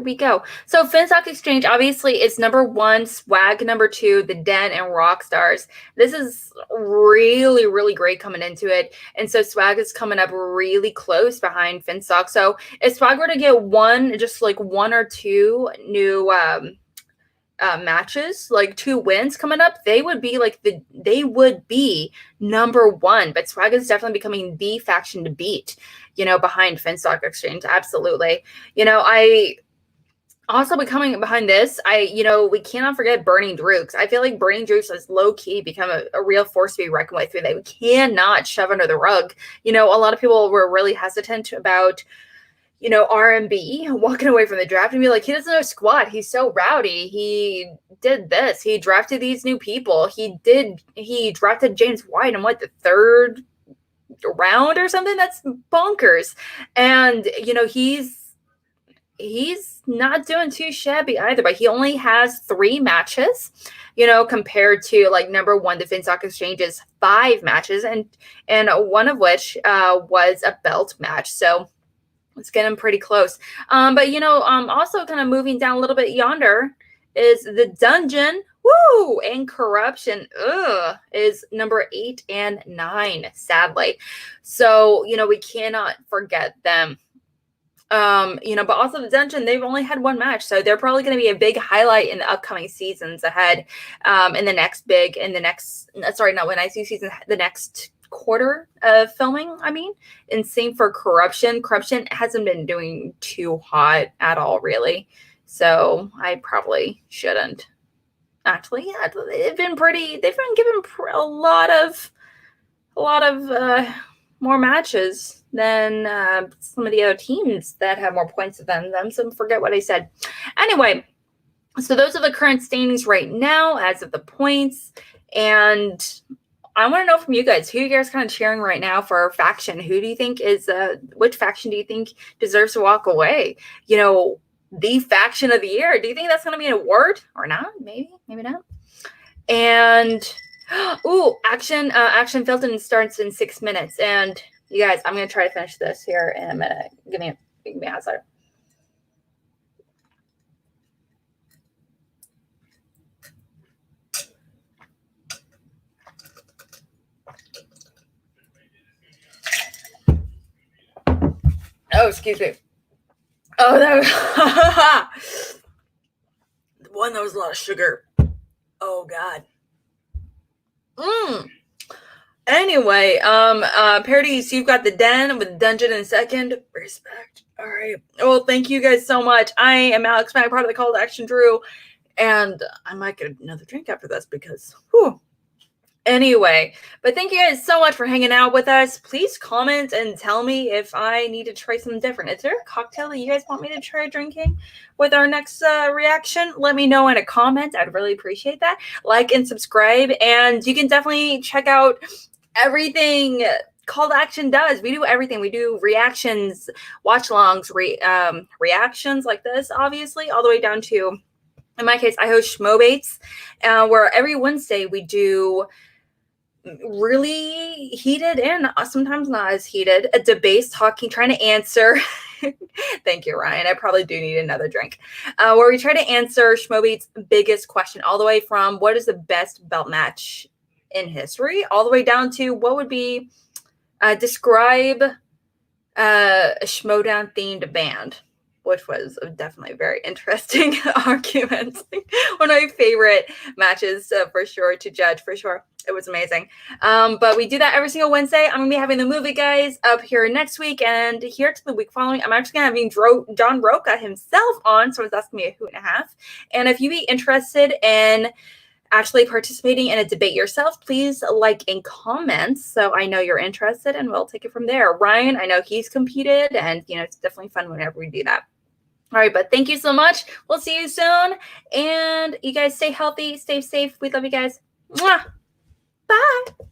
we go. So Finstock Exchange obviously is number one, Swag number two, The Den, and Rockstars. This is really, really great coming into it. And so Swag is coming up really close behind Finstock. So if Swag were to get one or two new matches, like 2 wins coming up, they would be number one. But Swag is definitely becoming the faction to beat, behind Finstock Exchange. Absolutely. I also becoming behind this, we cannot forget Burning Drooks. I feel like Burning Drooks has low-key become a real force to be reckoned with. That we cannot shove under the rug. A lot of people were really hesitant about RMB walking away from the draft and be like, he doesn't know squat. He's so rowdy. He did this. He drafted these new people. He drafted James White in the 3rd round or something. That's bonkers. And, he's not doing too shabby either, but he only has 3 matches, compared to like number one, the Finstock Exchange's 5 matches, and one of which was a belt match. So it's getting pretty close. But also kind of moving down a little bit yonder is the Dungeon. Woo! And Corruption is number 8 and 9, sadly. So, we cannot forget them. But also the Dungeon, they've only had 1 match, so they're probably going to be a big highlight in the upcoming seasons ahead. The next quarter of filming, and same for Corruption. Corruption hasn't been doing too hot at all, really. So I probably shouldn't. Actually, yeah, they've been given a lot of more matches than some of the other teams that have more points than them. So forget what I said. Anyway, so those are the current standings right now as of the points. And I want to know from you guys, who are you guys kind of cheering right now for a faction? Who do you think which faction do you think deserves to walk away? The faction of the year. Do you think that's going to be an award or not? Maybe not. And Action Filton starts in 6 minutes. And you guys, I'm going to try to finish this here in a minute. Give me a outside. Oh, excuse me. Oh, that was one, that was a lot of sugar. Oh God. Anyway, Parodies, you've got the den with Dungeon in second. Respect. All right. Well, thank you guys so much. I am Alex, my part of the Call to Action Drew, and I might get another drink after this because, whew. Anyway, but thank you guys so much for hanging out with us. Please comment and tell me if I need to try something different. Is there a cocktail that you guys want me to try drinking with our next reaction? Let me know in a comment. I'd really appreciate that. Like and subscribe, and you can definitely check out everything Call to Action does. We do everything. We do reactions, watch-alongs, reactions like this, obviously, all the way down to, in my case, I host Schmobates, where every Wednesday we do really heated and sometimes not as heated debates, trying to answer. Thank you, Ryan. I probably do need another drink. Where we try to answer Schmobates' biggest question, all the way from what is the best belt match in history, all the way down to what would be describe a Schmodown themed band, which was definitely a very interesting argument. One of my favorite matches for sure to judge, for sure. It was amazing. But we do that every single Wednesday. I'm going to be having the movie guys up here next week, and here to the week following, I'm actually going to have John Rocha himself on, so it's asking me a hoot and a half. And if you'd be interested in actually participating in a debate yourself, please like and comment so I know you're interested, and we'll take it from there. Ryan, I know he's competed, and it's definitely fun whenever we do that. All right, but thank you so much. We'll see you soon, and you guys stay healthy, stay safe. We love you guys. Mwah! Bye.